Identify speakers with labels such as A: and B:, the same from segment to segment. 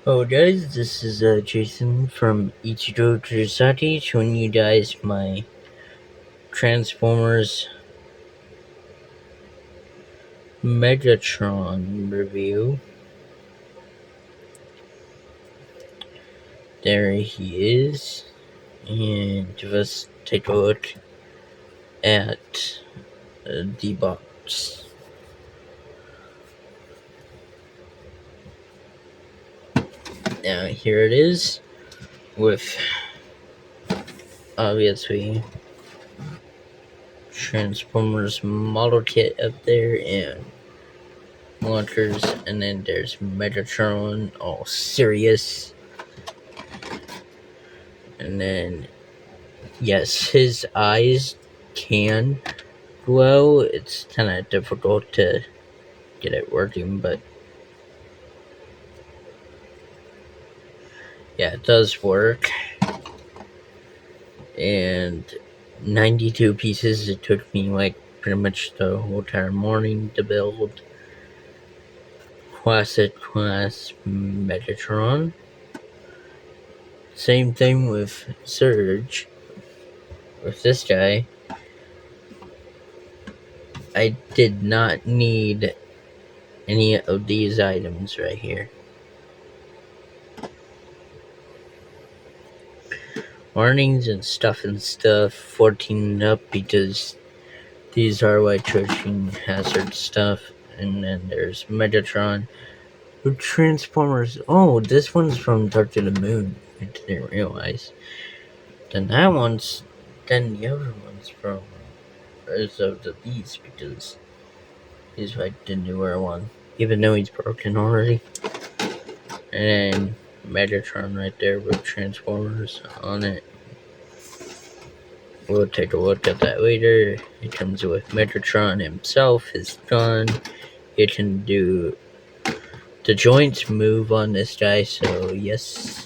A: Oh guys, this is Jason from Ichigo Josati showing you guys my Transformers Megatron review. There he is, and let's take a look at the box. Now here it is, with obviously Transformers model kit up there and launchers, and then there's Megatron all serious, and then yes, his eyes can glow. It's kind of difficult to get it working, but yeah, it does work. And 92 pieces. It took me like pretty much the whole entire morning to build class Megatron. Same thing with Surge. With this guy, I did not need any of these items right here. Warnings and stuff 14 up, because these are like choking hazard stuff. And then there's Megatron. Transformers. Oh, this one's from Dark to the Moon. I didn't realize. Then the other one's from Rise of the Beast, because he's like the newer one, even though he's broken already. And then Megatron right there with Transformers on it. We'll take a look at that later. It comes with Megatron himself, his gun. It can do the joints move on this guy, so yes.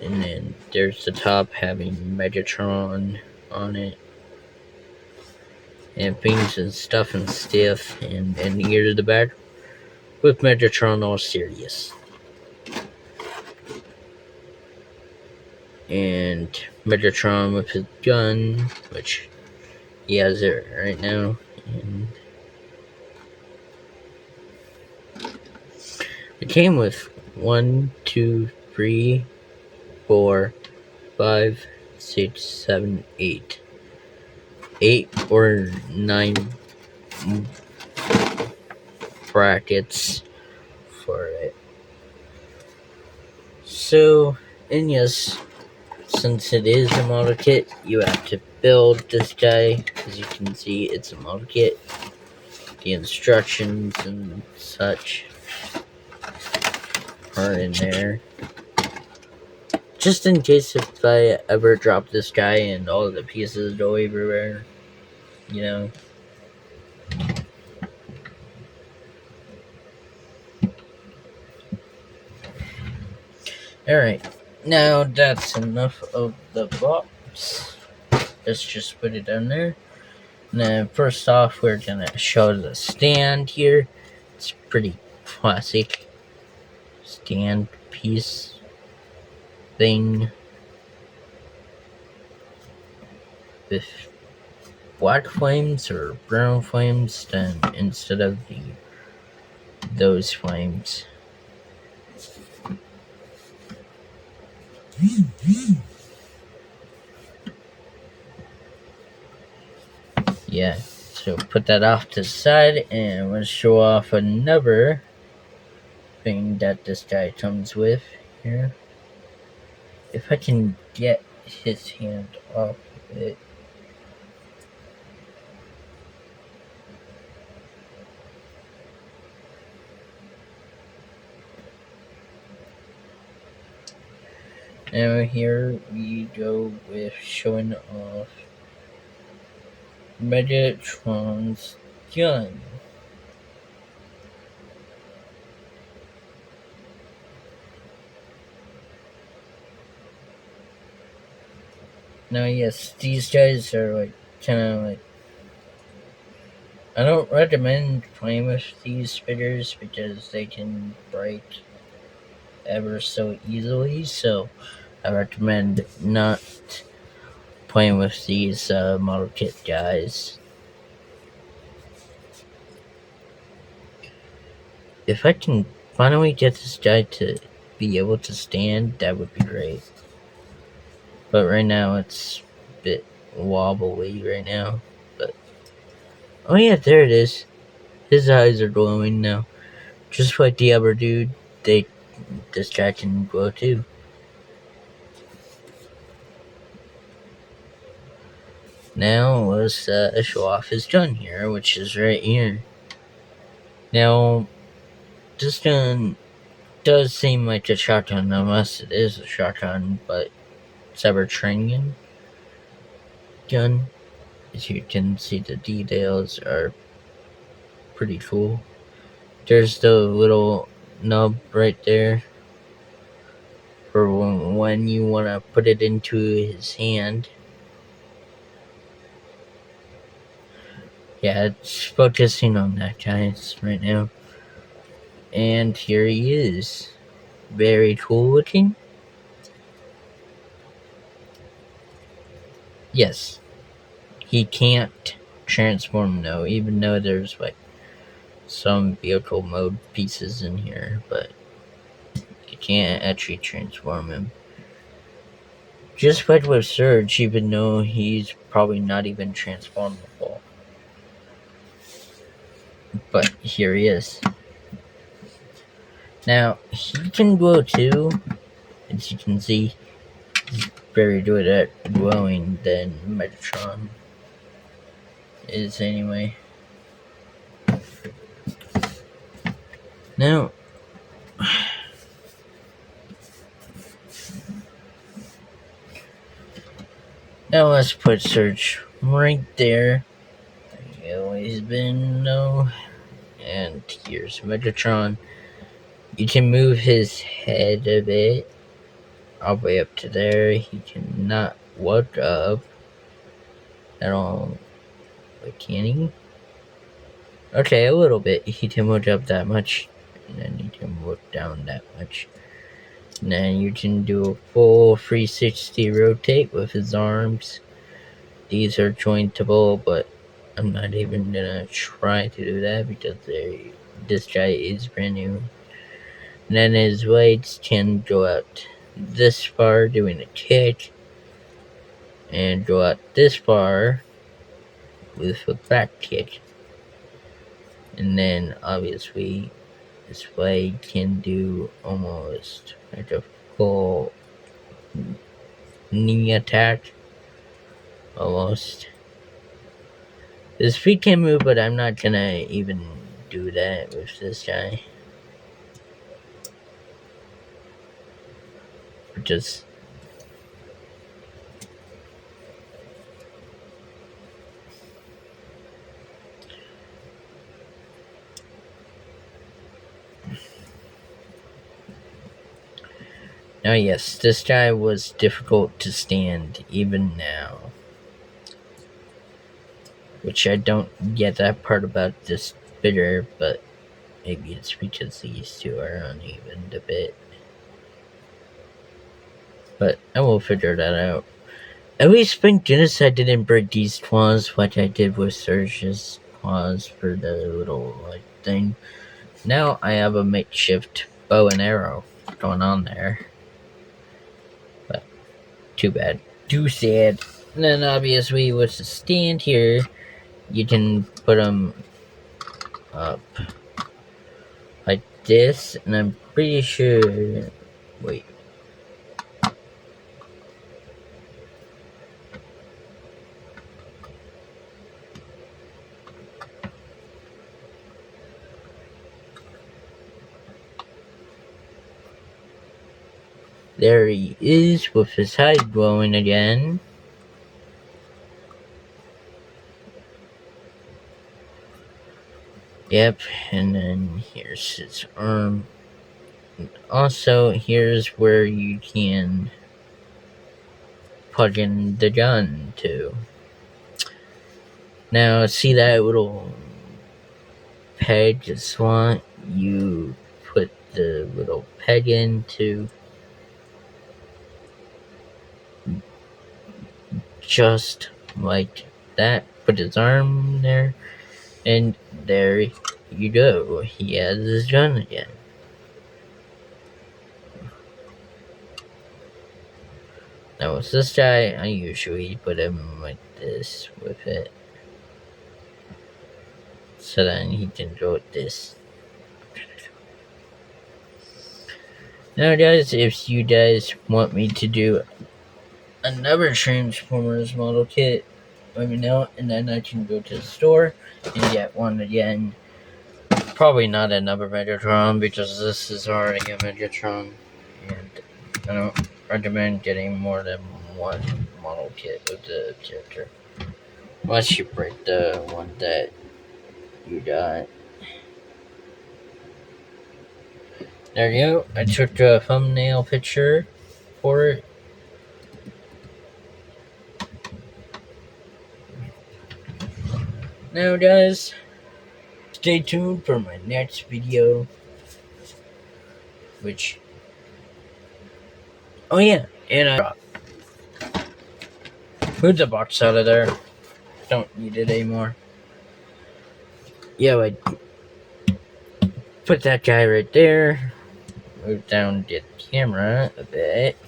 A: And then there's the top having Megatron on it. And things and stuff and stiff. And here to the back with Megatron all serious. And Megatron with his gun, which he has it right now. And it came with 1, 2, 3, 4, 5, 6, 7, 8. 8 or 9 brackets for it. So, and yes, since it is a model kit, you have to build this guy. As you can see, it's a model kit. The instructions and such are in there. Just in case if I ever drop this guy and all of the pieces go everywhere, you know. Alright, now that's enough of the box. Let's just put it down there. Now, first off, we're gonna show the stand here. It's pretty classic stand piece thing with black flames or brown flames then instead of those flames. Yeah, so put that off to the side, and we'll show off another thing that this guy comes with here. If I can get his hand off of it. Now here we go with showing off Megatron's gun. Now yes, these guys are like kinda like, I don't recommend playing with these figures because they can break ever so easily, so I recommend not playing with these model kit guys. If I can finally get this guy to be able to stand, that would be great. But right now it's a bit wobbly right now. But oh yeah, there it is. His eyes are glowing now. Just like the other dude, this guy can glow too. Now let's show off his gun here, which is right here. Now, this gun does seem like a shotgun, unless it is a shotgun, but it's a training gun. As you can see, the details are pretty cool. There's the little nub right there for when you want to put it into his hand. Yeah, it's focusing on that guy right now. And here he is. Very cool looking. Yes, he can't transform though, even though there's like some vehicle mode pieces in here, but you can't actually transform him. Just like with Surge, even though he's probably not even transformable. But here he is. Now, he can glow too. As you can see, he's very good at glowing than Megatron is anyway. Now, let's put Surge right there. He's always been, no. And here's Megatron. You can move his head a bit, all the way up to there. He cannot look up at all. But can he? Okay, a little bit. He can look up that much, and then he can look down that much. And then you can do a full 360 rotate with his arms. These are jointable, but I'm not even gonna try to do that because this guy is brand new. And then his legs can go out this far doing a kick, and go out this far with a back kick. And then obviously this leg can do almost like a full knee attack. Almost. His feet can move, but I'm not gonna even do that with this guy. Just now, yes, this guy was difficult to stand even now. Which I don't get that part about this bitter, but maybe it's because these two are uneven a bit. But I will figure that out. At least thank goodness I didn't break these claws like I did with Surge's claws for the little like thing. Now I have a makeshift bow and arrow going on there. But too bad. Too sad. And then obviously with the stand here, you can put them up like this, and I'm pretty sure. Wait. There he is with his hide glowing again. Yep, and then here's his arm. Also, here's where you can plug in the gun to. Now, see that little peg slot? You put the little peg in to just like that. Put his arm there, and there you go. He has his gun again. Now with this guy, I usually put him like this with it. So then he can go with this. Now guys, if you guys want me to do another Transformers model kit, let me know, and then I can go to the store and get one again. Probably not another Megatron, because this is already a Megatron, and I don't recommend getting more than one model kit of the character. Unless you break the one that you got. There you go. I took a thumbnail picture for it. Now guys, stay tuned for my next video, which, oh yeah, and I move the box out of there. Don't need it anymore. Yeah, I put that guy right there. Move down the camera a bit.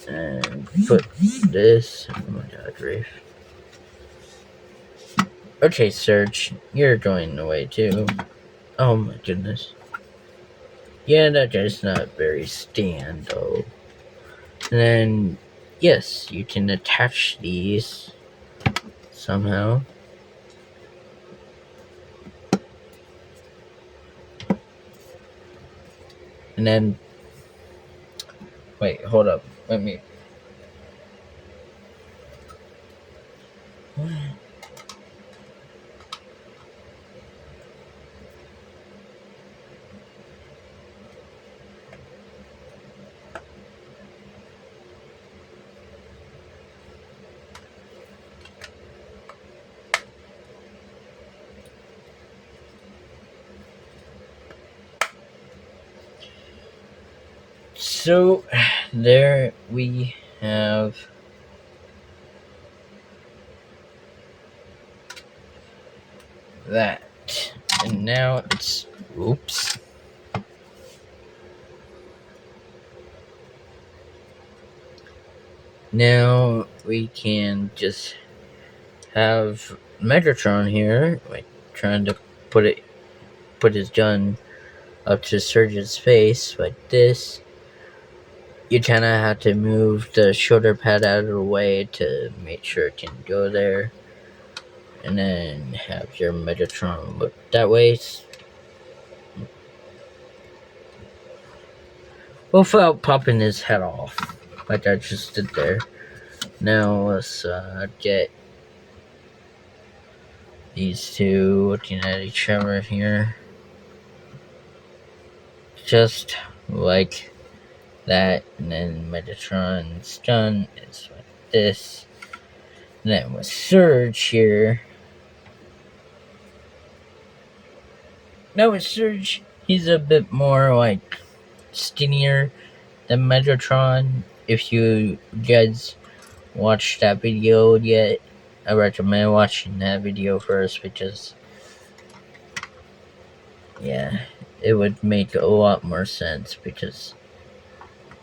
A: And put this. Oh my god, Rafe. Okay, Serge, you're going away too. Oh my goodness. Yeah, that guy's not very stand though. And then, yes, you can attach these somehow. And then, wait, hold up. Let me. What? So, there we have that. And now it's, oops. Now we can just have Megatron here, like trying to put his gun up to Surge's face like this. You kind of have to move the shoulder pad out of the way to make sure it can go there. And then have your Megatron look that way. Without popping his head off, like I just did there. Now let's get these two looking at each other here. Just like that, and then Megatron's gun is like this. And then with Surge here. Now with Surge, he's a bit more like skinnier than Megatron. If you guys watched that video yet, I recommend watching that video first, because yeah, it would make a lot more sense, because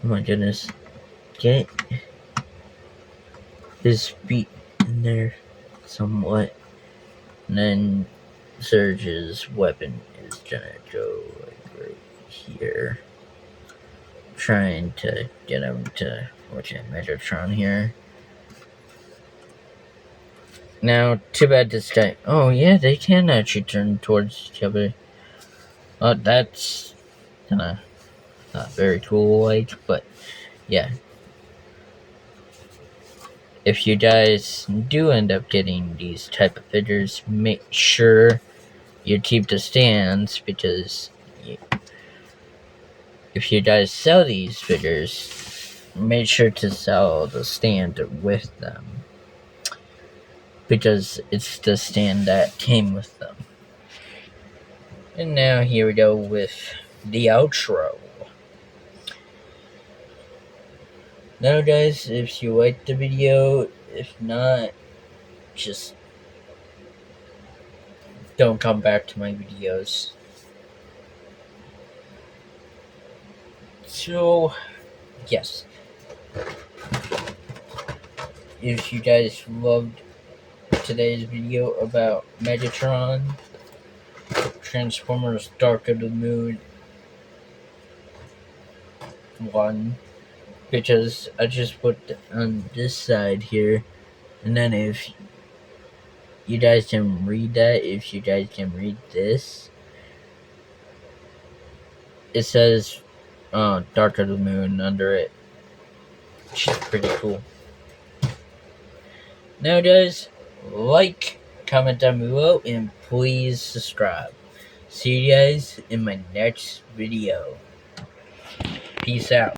A: oh my goodness, get his feet in there somewhat, and then Surge's weapon is gonna go like right here, trying to get him to watch at Megatron here. Now, too bad this guy. Oh yeah, they can actually turn towards each other. Oh, that's kinda not very cool, like, but yeah. If you guys do end up getting these type of figures, make sure you keep the stands, because if you guys sell these figures, make sure to sell the stand with them, because it's the stand that came with them. And now here we go with the outro. Now, guys, if you liked the video, if not, just don't come back to my videos. So, yes, if you guys loved today's video about Megatron, Transformers Dark of the Moon 1, because I just put on this side here, and then if you guys can read that, if you guys can read this, it says Dark of the Moon under it, which is pretty cool. Now, guys, like, comment down below, and please subscribe. See you guys in my next video. Peace out.